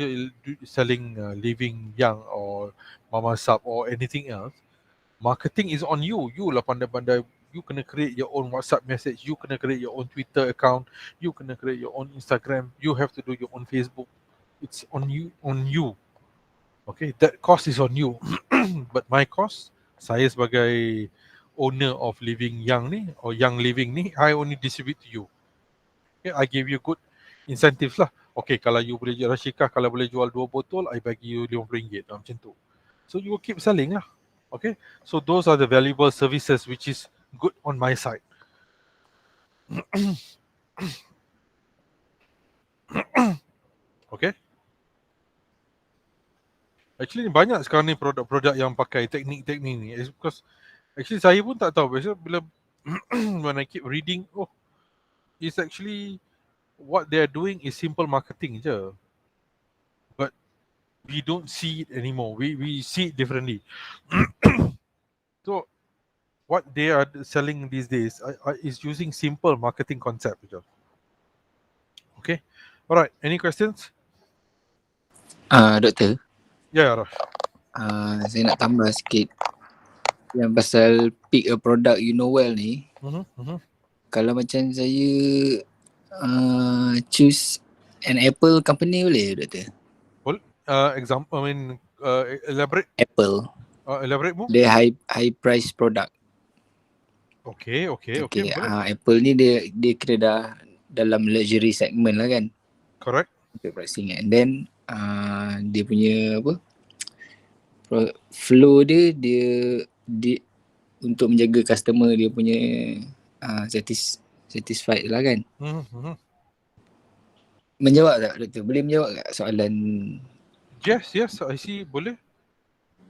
selling living young or mama sub or anything else, marketing is on you. You lah pandai-pandai. You kena create your own WhatsApp message. You kena create your own Twitter account. You kena create your own Instagram. You have to do your own Facebook. It's on you. Okay, that cost is on you. But my cost, saya sebagai owner of Living Young ni or Young Living ni, I only distribute to you. Okay, I give you good incentives lah. Okay, kalau you boleh jual Rashika, kalau boleh jual 2 botol, I bagi you RM50 macam tu. So you will keep selling lah. Okay, so those are the valuable services which is good on my side. Okay. Actually banyak sekarang ni produk-produk yang pakai teknik-teknik ni. It's because actually saya pun tak tahu. Biasa bila when I keep reading, it's actually what they are doing is simple marketing je. But we don't see it anymore. We see it differently. So what they are selling these days is using simple marketing concept. Okay. Alright. Any questions? Doktor. Ya, Raf. Saya nak tambah sikit yang pasal pick a product you know well ni. Kalau macam saya choose an Apple company boleh, Doktor? Example, elaborate. Apple. Elaborate more. Dia high price product. Okay. Apple ni dia kira dah dalam luxury segment lah kan. Correct. Untuk pricing, and then dia punya flow dia untuk menjaga customer dia punya satisfied lah kan. Menjawab tak, Doktor? Boleh menjawab tak soalan? Yes, I see, boleh.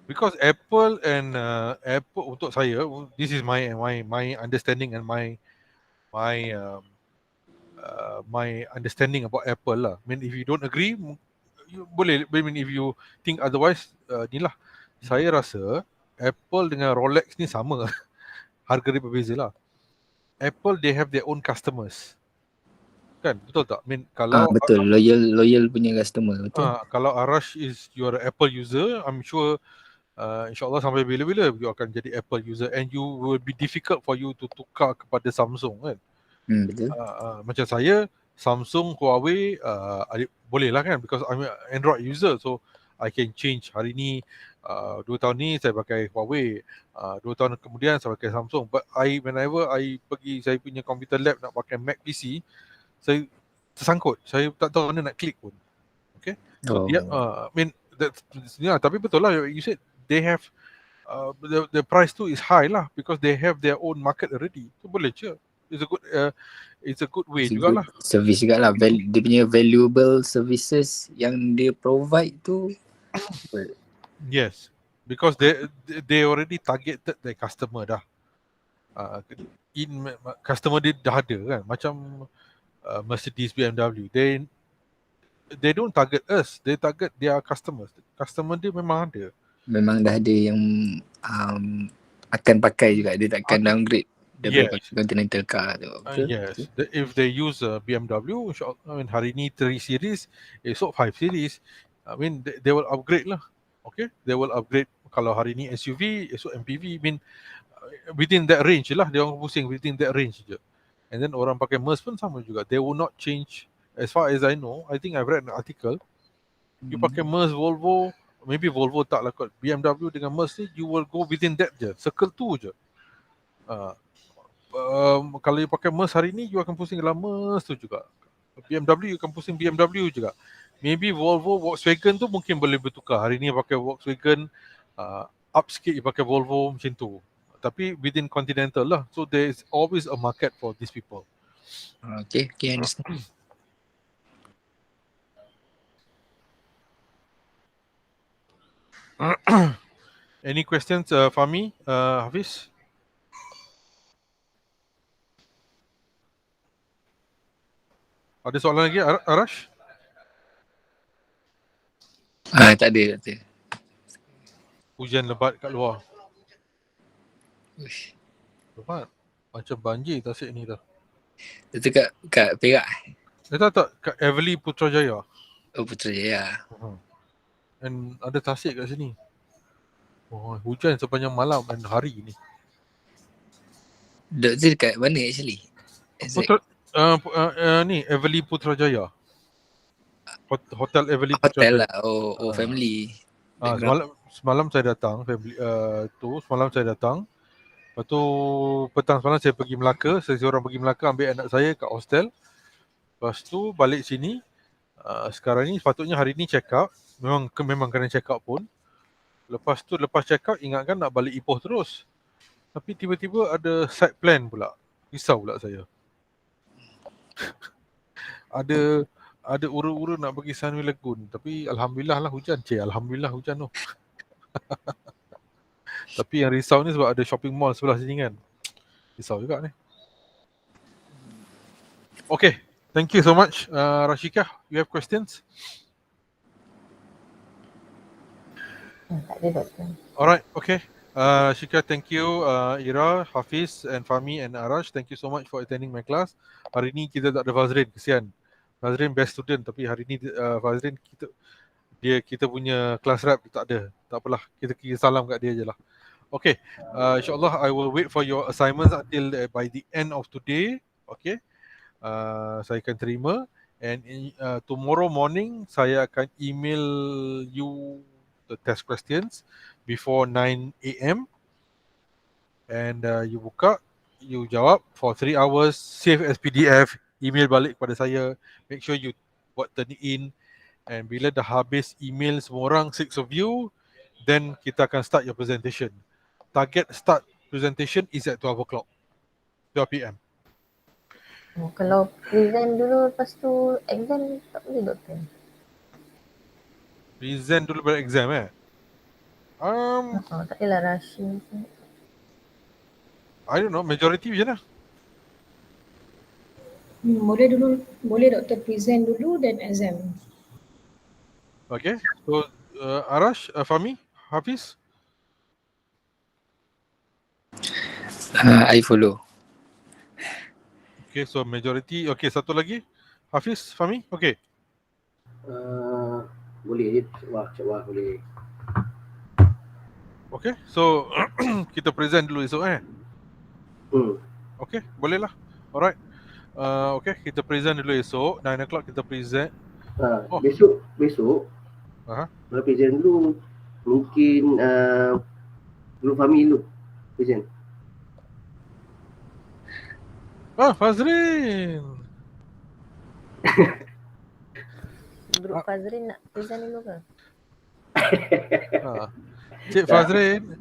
Because Apple and Apple untuk saya, this is my understanding and my understanding about Apple lah. I mean, if you don't agree, you boleh. I mean, if you think otherwise, ni lah. Saya rasa Apple dengan Rolex ni sama. Harga dia berbeza lah. Apple, they have their own customers. Kan, betul tak? I mean, kalau betul, loyal punya customer, betul. Kalau Arash is your Apple user, I'm sure insyaAllah sampai bila-bila you akan jadi Apple user, and you will be difficult for you to tukar kepada Samsung kan. Betul. Macam saya, Samsung, Huawei, boleh lah kan, because I'm an Android user, so I can change. Hari ni 2 tahun ni saya pakai Huawei, 2 tahun kemudian saya pakai Samsung. But whenever I pergi saya punya computer lab nak pakai Mac PC, saya tersangkut. Saya tak tahu mana nak klik pun. Okay. So I mean, that's tapi betul lah. You said they have the price too is high lah because they have their own market already. So boleh je. It's a good way It's a jugalah. good service juga lah. Dia punya valuable services yang dia provide tu. Yes, because they already targeted their customer dah. Customer dia dah ada kan, macam Mercedes, BMW. They don't target us, they target their customers. Customer dia memang ada. Memang dah ada yang akan pakai juga. Dia takkan downgrade daripada pakai Continental car tu. Yes. If they use BMW, I mean hari ni 3 series, esok 5 series, I mean they will upgrade lah. Okay, they will upgrade. Kalau hari ni SUV, esok MPV. I mean within that range lah, dia orang pusing within that range je. And then orang pakai Merc pun sama juga. They will not change. As far as I know, I think I've read an article. You pakai Merc, Volvo, maybe Volvo tak lah kot. BMW dengan Merc ni, you will go within that je. Circle tu je. Kalau you pakai Merc hari ni, you akan pusing dalam Merc tu juga. BMW, you akan pusing BMW juga. Maybe Volvo, Volkswagen tu mungkin boleh bertukar. Hari ni pakai Volkswagen, up sikit you pakai Volvo macam tu. Tapi within Continental lah. So there is always a market for these people. Okay, understand. Any questions, Fahmi, Hafiz? Ada soalan lagi, Arash? Tak ada. Hujan lebat kat luar. Uish. Lebat. Macam banjir Tasik ni dah. Itu kat Perak. Tak, kat Everly Putrajaya. Oh, Putrajaya. And ada Tasik kat sini. Hujan sepanjang malam dan hari ni. Doktor dekat mana actually? Ni Everly Putrajaya. Hotel Everly Hotel Putrajaya. lah. Oh, family. Semalam saya datang family semalam saya datang. Lepas tu petang semalam saya pergi Melaka, saya seorang pergi Melaka ambil anak saya kat hostel. Lepas tu balik sini. Sekarang ni sepatutnya hari ni check out. Memang kena check out pun. Lepas tu lepas check out ingatkan nak balik Ipoh terus. Tapi tiba-tiba ada side plan pula. Risau pula saya. ada ura-ura nak pergi Sunway Lagoon. Tapi alhamdulillah lah hujan. Alhamdulillah hujan tu. Tapi yang risau ni sebab ada shopping mall sebelah sini kan. Risau juga ni. Okay. Thank you so much. Rashika, you have questions? Tak ada, Doktor. Alright, okay. Shika, thank you. Ira, Hafiz and Fahmi and Arash, thank you so much for attending my class. Hari ni kita tak ada Fazrin, kesian. Fazrin best student, tapi hari ni Fazrin kita punya class rep tak ada. Tak apalah, kita salam kat dia je lah. Okay, insyaAllah I will wait for your assignments until by the end of today. Okay, saya akan terima. And tomorrow morning, saya akan email you the test questions before 9 a.m. And you buka, you jawab for 3 hours, save as PDF, email balik kepada saya. Make sure you buat turn in. And bila dah habis email semua orang, 6 of you, then kita akan start your presentation. Target start presentation is at 12 o'clock, 12 p.m. Kalau present dulu lepas tu exam tak boleh, Doktor? Present dulu pada exam Tak adalah rushing. I don't know, majority macam mana? Boleh Doktor present dulu dan exam. Okay, so Arash, Fahmi, Hafiz? I follow. Okay, so majority. Okay, satu lagi. Hafiz, Fahmi, okay. Boleh je. Wah, boleh. Okay, so kita present dulu esok Okay, boleh lah. Alright. Okay, kita present dulu esok. 9 o'clock kita present. Besok. Kalau present dulu, mungkin dulu Fahmi dulu present. Fazrin. Grup Fazrin nak present dulu ke? Cik Fazrin,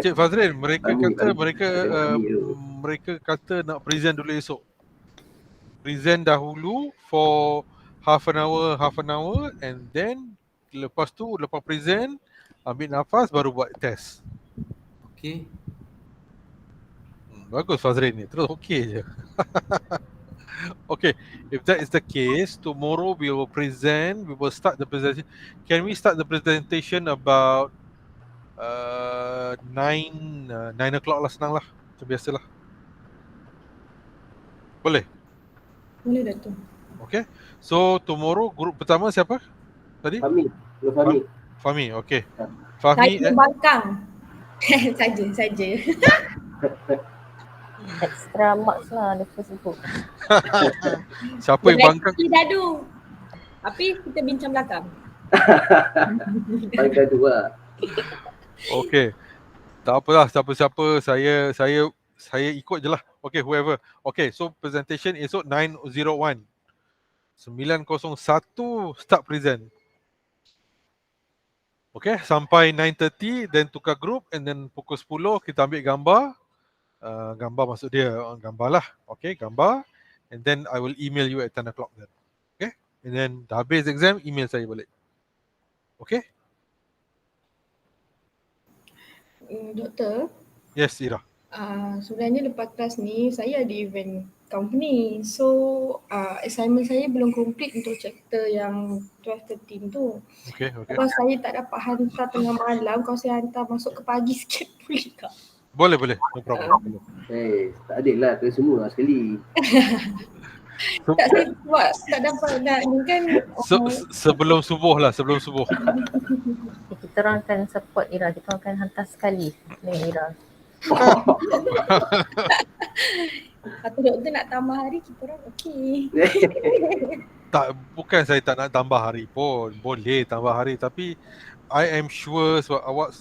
Cik Fazrin, mereka Fahmi, kata Fahmi. Saya Fahmi tu. mereka kata nak present dulu esok. Present dahulu for half an hour, and then lepas present ambil nafas baru buat test. Okay. Bagus Fazrin ni, terus okey je. Okay, if that is the case, tomorrow we will start the presentation. Can we start the presentation about 9 o'clock lah, senang lah, macam biasalah. Boleh? Boleh Doktor. Okay, so tomorrow group pertama siapa tadi? Fahmi. Fahmi. Fahmi, okay. Fahmi Saya bangkang. Saja. Extra marks lah dia sebut. siapa yang bangkang? Dadu. Tapi kita bincang belakang. Bangkang tu lah. Okay, tak apalah, siapa-siapa saya ikut je lah. Okay, whoever. Okay, so presentation esok 901 start present. Okay, sampai 9:30, then tukar group, and then pukul 10 kita ambil gambar. Gambar maksud dia gambar lah. Okay, gambar, and then I will email you at 10 o'clock then. Okay, and then dah habis exam, email saya balik. Okay? Doktor, Yes, Ira. sebenarnya lepas kelas ni saya ada event company. So assignment saya belum complete untuk chapter yang 12-13 tu. Okay. Kalau saya tak dapat hantar tengah malam, kalau saya hantar masuk ke pagi sikit boleh tak? Boleh, no problem. Tak adil lah, kena semua lah sekali. Tak, saya buat tak dapat nak ni kan. Sebelum subuh. Kita orang akan support Ira, kita orang akan hantar sekali dengan Ira. Atau doktor nak tambah hari, kita orang okey. Tak, bukan saya tak nak tambah hari pun. Boleh tambah hari, tapi I am sure sebab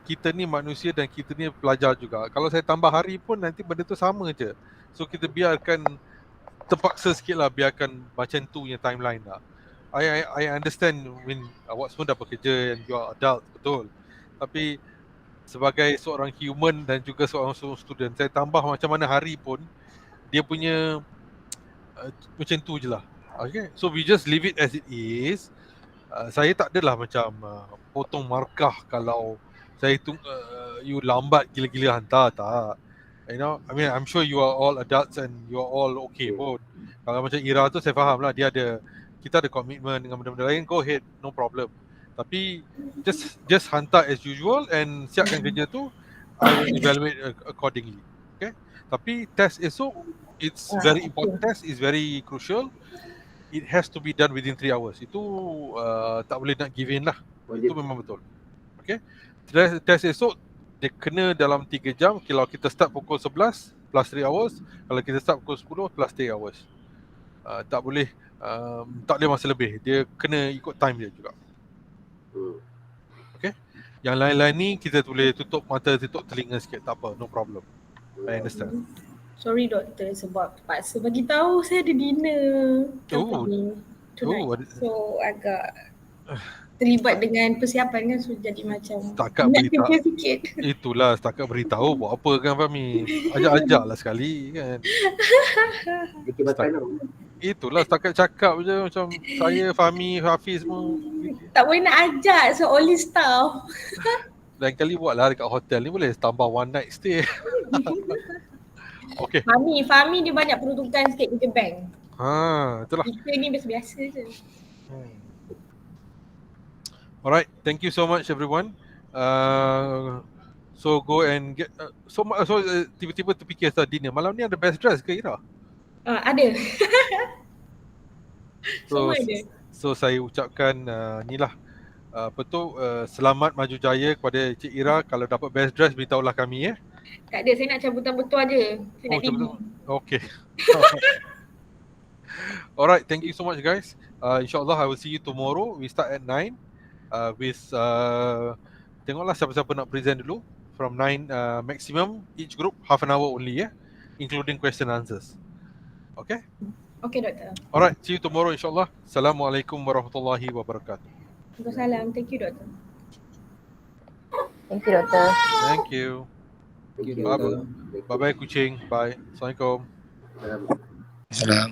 kita ni manusia dan kita ni pelajar juga. Kalau saya tambah hari pun nanti benda tu sama je. So kita biarkan, terpaksa sikit lah, biarkan macam tu punya timeline lah. I understand awak semua dah bekerja and you are adult, betul. Tapi sebagai seorang human dan juga seorang student, saya tambah macam mana hari pun, dia punya macam tu je lah. Okay, so we just leave it as it is. Saya tak adalah macam potong markah kalau saya you lambat gila-gila hantar, tak. You know, I'm sure you are all adults and you are all okay pun. Kalau macam Ira tu saya faham lah, kita ada komitmen dengan benda-benda lain, go ahead, no problem. Tapi just hantar as usual and siapkan kerja tu, I will evaluate accordingly. Okay. Tapi test esok, it's very important. Test is very crucial. It has to be done within 3 hours. Itu tak boleh nak give in lah. Itu memang betul. Okay. Test esok dia kena dalam 3 jam. Kalau kita start pukul 11 plus 3 hours, kalau kita start pukul 10 plus 3 hours. Tak boleh masa lebih. Dia kena ikut time dia juga. Okay. Yang lain-lain ni kita boleh tutup mata, tutup telinga sikit, tak apa, no problem. I understand. Sorry doktor, sebab terpaksa bagi tahu saya ada dinner tonight. So agak terlibat dengan persiapan kan, so jadi macam setakat beritahu sikit. Itulah setakat beritahu buat apa kan Fahmi. Ajak-ajak lah sekali kan. Itulah setakat cakap je macam saya, Fahmi, Hafiz semua. Tak boleh nak ajak, so only staff. Lain kali buatlah dekat hotel ni, boleh tambah one night stay. Okay. Fahmi dia banyak peruntukan sikit kerja bank. Itulah. Kita ni biasa-biasa je. Alright, thank you so much everyone. So go and get tiba-tiba terfikir start dinner. Malam ni ada best dress ke Ira? Ada. Semua ada. So saya ucapkan selamat maju jaya kepada Cik Ira. Kalau dapat best dress beritahulah kami ya. Tak ada, saya nak cabutan betul aja. Saya nak tinggi. Okay. Alright, thank you so much guys. InsyaAllah I will see you tomorrow. We start at 9 with tengoklah siapa-siapa nak present dulu. From 9 maximum, each group half an hour only ya, including question answers. Okay? Okay doktor. Alright, see you tomorrow insyaAllah. Assalamualaikum warahmatullahi wabarakatuh. Waalaikumsalam. Thank you, Doktor. Thank you, Doktor. Thank you. Thank Okay, you. Bye doktor. Thank you. bye, kucing. Bye. Assalamualaikum. Salam. Salam.